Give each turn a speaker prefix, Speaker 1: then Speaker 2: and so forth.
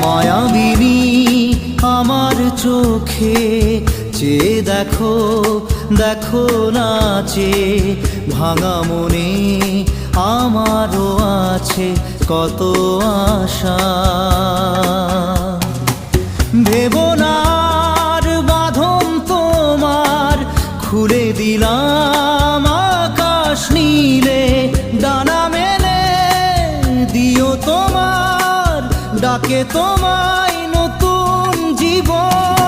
Speaker 1: মায়াবিনী আমার চোখে চেয়ে দেখো, দেখো নাচে ভাঙা মনে আমারও আছে কত আশা। ভেবো না আর বাঁধন তোমার, খুলে দিলাম আকাশ নীলে, ডানা মেলে দিও তোমার ডাকে তোমায় নতুন জীবন।